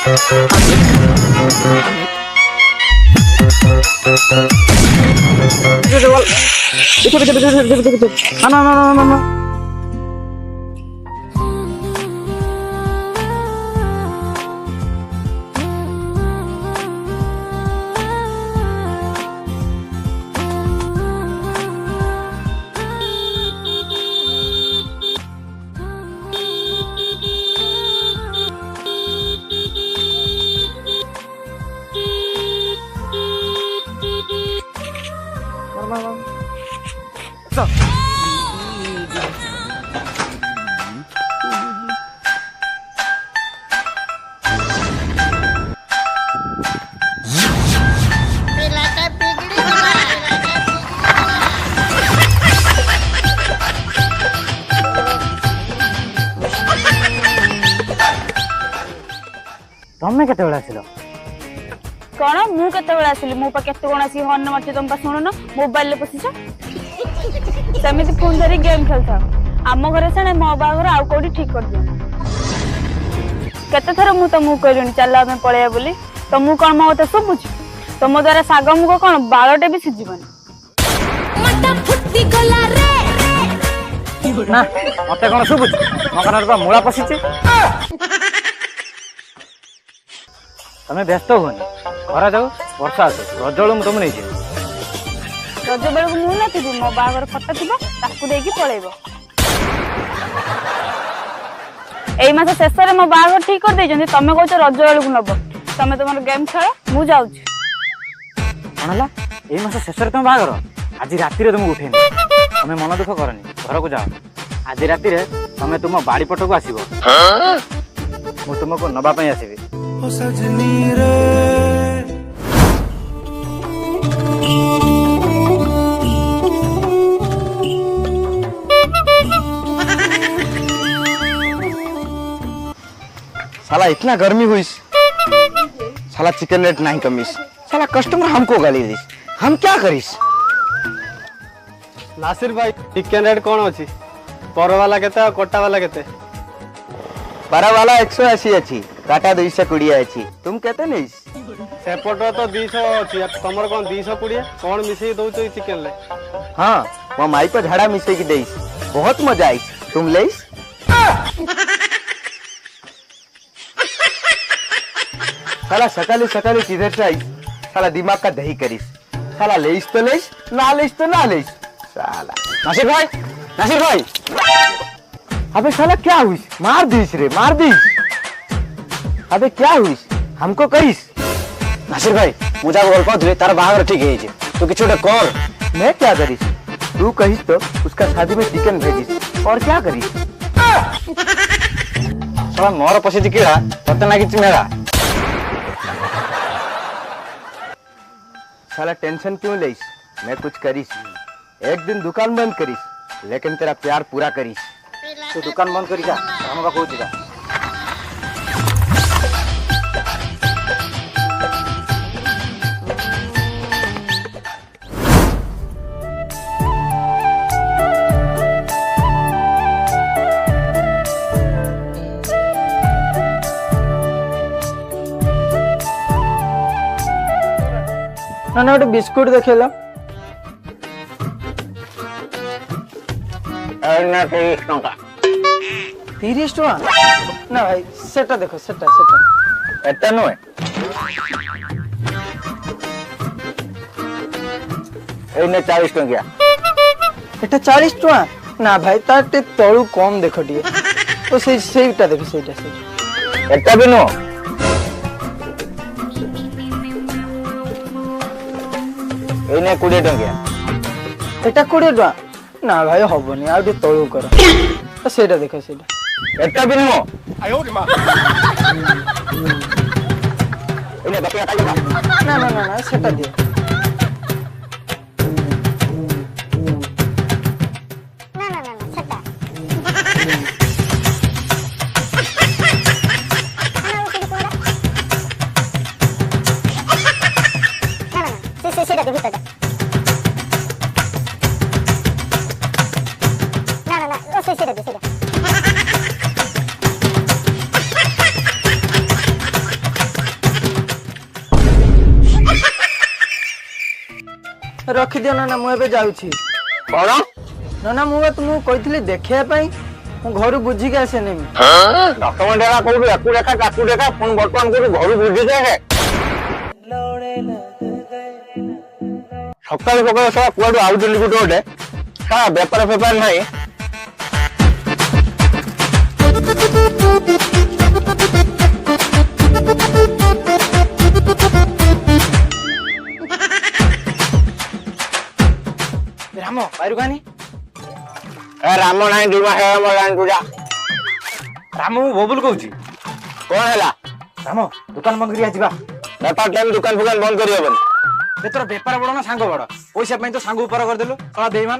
ना तमें केते बेला आसिलो कौन मु केते बेला आसिली मो पा केते कोन आसी हॉर्न मारते तुम पा सुनो ना मोबाइल ले पसिछ समिति फोन धरी गेम खेलता आम घरे सने मो बागर आउ कोडी ठीक कर दियो केते थर मु तुमको कहलिनी चला में पळेया बोली तुमको कोन मते सुबुछ तुम द्वारा साग मुग कोन बाळटे भी सिजिबनी मटा फुट्टी गला रे ना मते कोन सुबुछ मकनर बा मुळा पसिछ तमें व्यस्त हुआ घर जाऊ वर्षा आस रजल मुझे नहीं रज बेल मु ना मो बागर फटा थी पलैब एई मास शेष में मो बागर ठीक कर दे तमें कौच रज बेल नब तमें तुम गेम खेल मु जाऊँ कौन है यही मास शेष तुम बागर आज राति तुमको उठेनी तुम्हें मन दुख करनी घर को जाओ आज राति तुम तुम बाड़ी पट को आसब मु तुमको नवापाई आसबि साला इतना गर्मी हुई साला चिकन रेट नहीं कमीस साला कस्टमर हमको गाली दिस हम क्या करीस नासिर भाई चिकन रेट कौन अच्छी पर वाला केते कोटा वाला केते बारा वाला 180 अच्छी काटा 220 अच्छी तुम कहते नहीं सेपट तो 200 अच्छी तुमर कौन 220 कौन मिसई दउछ चिकन ले हाँ वो माई पर झाड़ा मिसे की देस बहुत मजा आई तुम लेस साला सकाले सकाले किधर से आई साला दिमाग का दही करीस साला लेस तो ना लेस साला नासिर भाई अबे साला क्या हुई मार दीस रे मार दीस अबे क्या हुई हमको कहीस नासिर भाई मुझे भल पाऊे तार बाहर ठीक है तू कि कर मैं क्या करीस तू कहीस तो उसका शादी में चिकन भेजिस और क्या करीस साला मोर पसी कीड़ा तते ना कि मेरा साला टेंशन क्यों लेस मैं कुछ करीस एक दिन दुकान बंद करीस लेकिन तेरा प्यार पूरा करीस तू दुकान बंद करी जा हम कहूँ जा ना ना गोटे बिस्कुट देखेल 30 टंका 30 टका ना भाई सेटा देखो सेटा एते नुए एने 40 टंकिया एटा 40 टका ना भाई ताटे तळु कम देखो टिए तो सेटा देखो सेटा एते भी नो एने 20 टंकिया एटा 20 टका ना भाई हबनी आ टे तळु कर तो सेटा देखो सेटा एते भी नो आयो रे मां एने बकिया काई ना ना ना ना सेटा दियो रखिदियो ना ମୁଁ ଏବେ ଯାଉଛି। କଣ ନା ମୁଁ ତୁମକୁ କହିଥିଲି ଦେଖିବା ପାଇଁ ମୁଁ ଘରୁ ବୁଝିକି ଆସେ ନେମି। ଡକ୍ୟୁମେଣ୍ଟ ହେଲା କୋଉଠୁ ୟାକୁ ଦେଖା ତାକୁ ଦେଖା ପୁଣି ବର୍ତ୍ତମାନ କୋଉଠୁ ଘରୁ ବୁଝି ଦେଖେ ସକାଳୁ ସକାଳୁ ସାରା କୁଆଡୁ ଆଉଛନ୍ତି ଗୋଟେ ସାରା ବେପାର ଫେପାର ନାହିଁ। ରାମ ବାହାରୁ କାନି ରାମ ନାହିଁ ଦୁମା ହେଲାଣି ପୂଜା। ରାମ ମୁଁ ବବୁଲ କହୁଛି। କଣ ହେଲା ରାମ ଦୋକାନ ବନ୍ଦ କରି ଯିବା। ବେପାର ଟାଇମ ଦୋକାନ ଫୋକାନ ବନ୍ଦ କରିହବନି। ତୋର ବେପାର ବଡ ନା ସାଙ୍ଗ ବଡ? ପଇସା ପାଇଁ ତ ସାଙ୍ଗ ଉପର କରିଦେଲୁ ଶଳା ବେଇମାନ।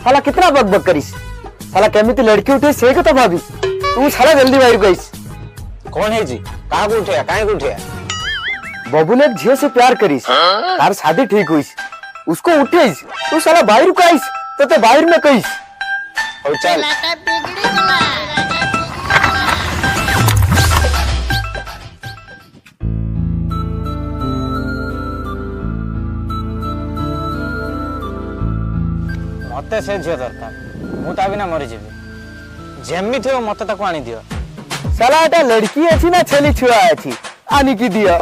साला कितना बक बक करिस साला केमिति लड़की उठे से कथा भाबिस तू साला जल्दी बाहर गइस। कौन है जी कहाँ को उठे कहाँ को उठे बबुल एक झियो से प्यार करिस तार शादी ठीक हुईस उसको उठेस तू साला बाहर को आइस तो बाहर में कहिस। और चल मते से झियो दरकार मु ता बिना मरी जीवी जेमिति हो मते ताको आनी दियो। साला एटा लड़की अछि ना छेली छुआ अछि आनी की दियो।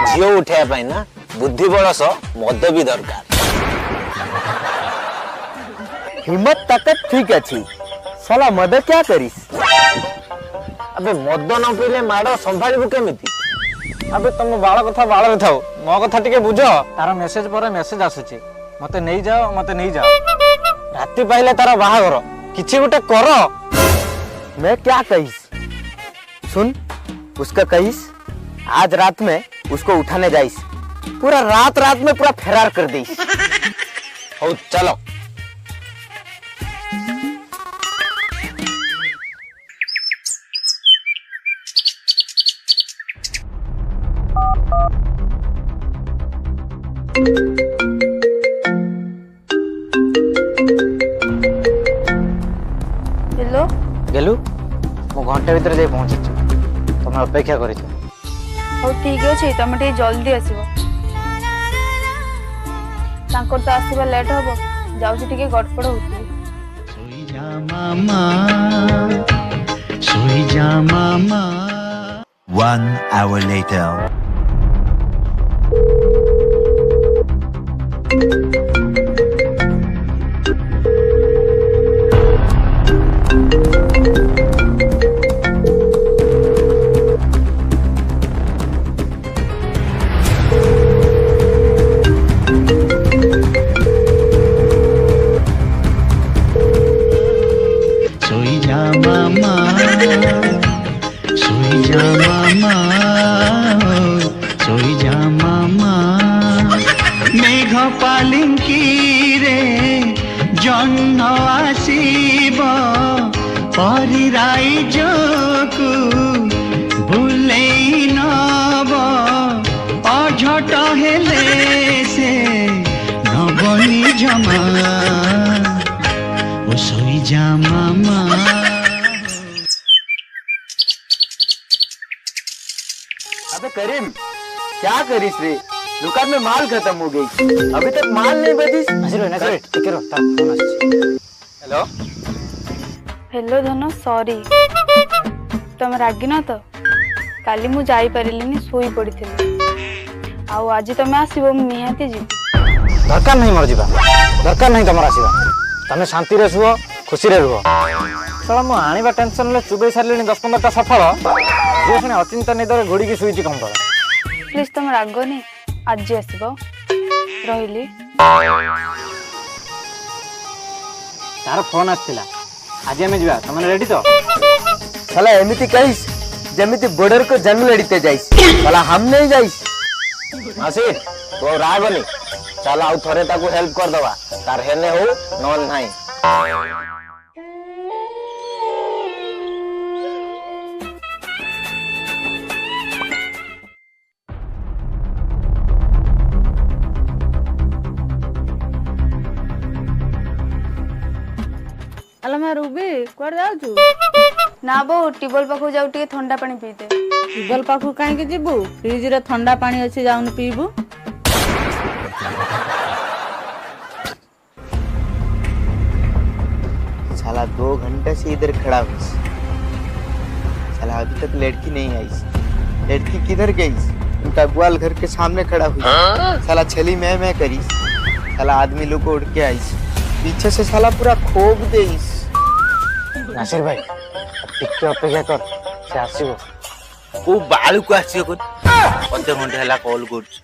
झियो उठे पाई ना बुद्धि बड़स मद भी दरकार। हिम्मत ताकत ठीक अछि साला मद क्या करिस। अबे मद न पीले माड़ संभाळबु केमिति। अबे तुम बाळ कथा बाळ रे थाओ मो कथा टिके बुझो। तार मेसेज पर मेसेज आसुची मते नहीं जाओ मते नहीं जाओ। राति पाइले तार बाहागर किछि गुटे कर। मैं क्या कहिस सुन उसका कहिस आज रात में उसको उठाने जाइस पूरा रात में पूरा फरार कर देइस। हो चलो हेलो गेलु मो घंटे भीतर जाई पहुंची तुम अपेक्षा करिछ। हौ ठीक अछि तमे टे जल्दी आसीबो तांकर तो आसीबा लेट हबो जाउछि टिके गडपड होतली। सोई जा मामा 1 hour later सोई जा मामा मेघ पालिंकी रे जन्न आसीब परिराई जोकु भुलेई नब अझट हेले से नबनी जमा ओ सोई जा मामा। अबे करीम क्या करिस रे दुकान में माल खत्म हो गई अभी तक माल नहीं बचिस। नजर टिके रो तार फोन आछि। हेलो हेलो धन सॉरी तुम रागी न तो काली मु जाई परिलिनी सोई पड़िथिली आ आज तुम आसीबो निहाती जी दरकार नहीं मर जीवा दरकार नहीं तुम आसीबा तमे शांति रे सुओ खुशी रे रुहो। चलो मु आनिबा टेंशन ले चुबई सारलेनी 10-15टा सफल जे सुने अचिंता निदरे घोड़ी की सुईची कंबल। प्लीज तुम रागनी आज आसीबो रहिली। तार फोन आछिला आज हमें जीवा तुम रेडी तो। साला एमिति कहिस जेमिति बॉर्डर को जंग लड़ते जाइस साला हम नहीं जाइस। आसिर तो रागनी चल आउ थरे ताकू हेल्प कर दवा तार हेने हो नन नाही। हेलो मैं रूबी कुआड़ जाउछु ना बो टिबल पाखु जाउ टिके ठंडा पानी पीते। टिबल पाखु काहे के जिबु फ्रिज रे ठंडा पानी अछि जाउन पीबु। साला 2 घंटे से इधर खड़ा हुई। साला अभी तक लड़की नहीं आई। लड़की किधर गई? उनका ग्वाल घर के सामने खड़ा हुई। साला छली मैं करी। साला आदमी लोग को उड़ के आई। पीछे से साला पूरा खोब दे। नासिर भाई टिके अपेक्षा कर से आसीबो। को बालू को आसी कोन अधे घंटे हला कॉल करछ।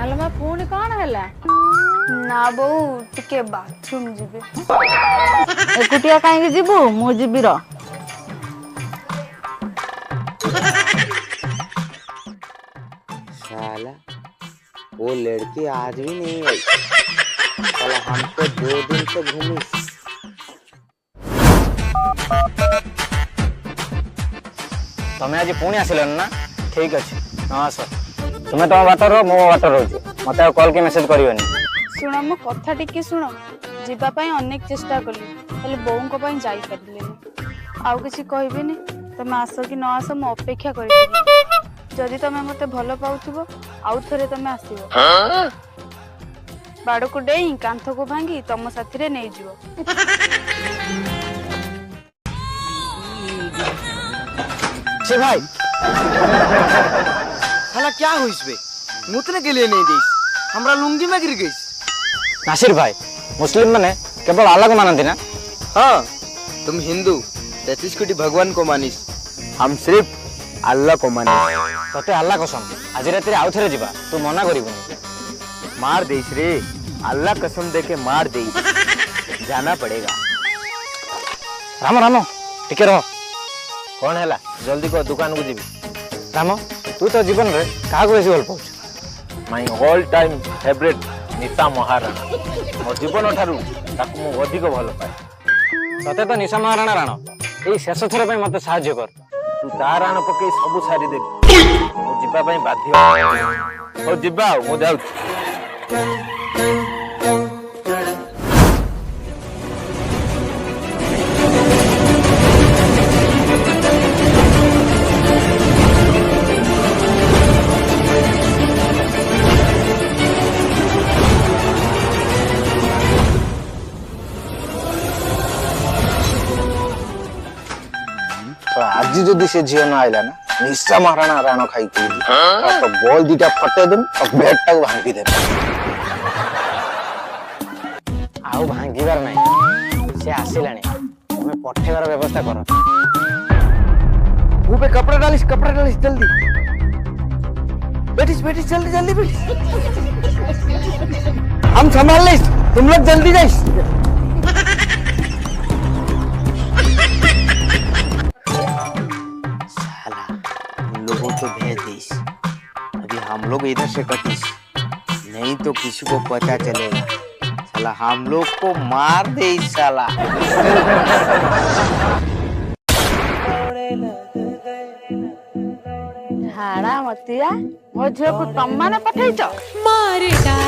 ଆଲୋ ପୁଣି କଣ ହେଲା? ନା ବୋଉ ଟିକେ ବାଥରୁମ ଯିବେ। ଏକୁଟିଆ କାହିଁକି ଯିବୁ? ମୁଁ ଯିବି ର। साला वो लड़की आज भी नहीं आई। साला हमको 2 दिन से घूमी। तमे आज पुणी आसिलन ना? ठीक अच्छे हाँ आस। तुम्हें तुम बाटर रह मो बाटर रोचे मत कॉल के मेसेज करिवनी। ଶୁଣ ମୋ କଥା ଟିକେ ଶୁଣ। ଯିବା ପାଇଁ ଅନେକ ଚେଷ୍ଟା କଲି ହେଲେ ବୋଉଙ୍କ ପାଇଁ ଯାଇପାରିଲିନି। ଆଉ କିଛି କହିବିନି। ତମେ ଆସ କି ନ ଆସ ମୁଁ ଅପେକ୍ଷା କରିଥିବି। ଯଦି ତମେ ମତେ ଭଲ ପାଉଥିବ ଆଉ ଥରେ ତମେ ଆସିବ। ବାଡକୁ ଡେଇଁ କାନ୍ଥକୁ ଭାଙ୍ଗି ତମ ସାଥିରେ ନେଇଯିବ। से भाई साला क्या हुई इसमें? मुतने के लिए नहीं दी। हमरा लुंगी में गिर गई। नासिर भाई मुस्लिम माने केवल अल्लाह को मानती ना? हाँ तुम हिंदू 33 कोटि भगवान को मानिस। हम सिर्फ अल्लाह को मानिस। तते अल्लाह कसम आज रात आउ थे जा तू मना करिबुनी। मार देस रे। अल्लाह कसम दे के मार दे। जाना पड़ेगा। राम राम टिके रह। कौन है? जल्दी को दुकान को जीवी। राम तू तो जीवन रे क्या बेसी भल पाउछ? My all time favourite Nita Maharana. मो जीवन ठारू ताकू मु अधिक भल पाए। तते तो निशा महाराणा राण एई शेष थर पे मते सहाय्य कर। तू ता राण पके सब सारी देबी। मु जीवा पई बाध्य। हो जीवा मु जाऊ। आज जदि से झील ना आइला ना निशा महाराणा राण खाई तो बॉल दीटा फटे देम और बैट टाक भांगी देम। आउ भांगीबार नहीं से आसिलानी तुम्हें पठेबार व्यवस्था कर। मुंह पे कपड़ा डालिस जल्दी। बैठिस जल्दी जल्दी बैठिस। हम संभाल लेस। तुम लोग जल्दी जाइस। लोगों को भेज दीस। अभी हम लोग इधर से कटिस नहीं तो किसी को पता चलेगा। साला हम लोग को मार दे साला। झाड़ा मतिया मो झील को तम माने पठेइछ? मार डाल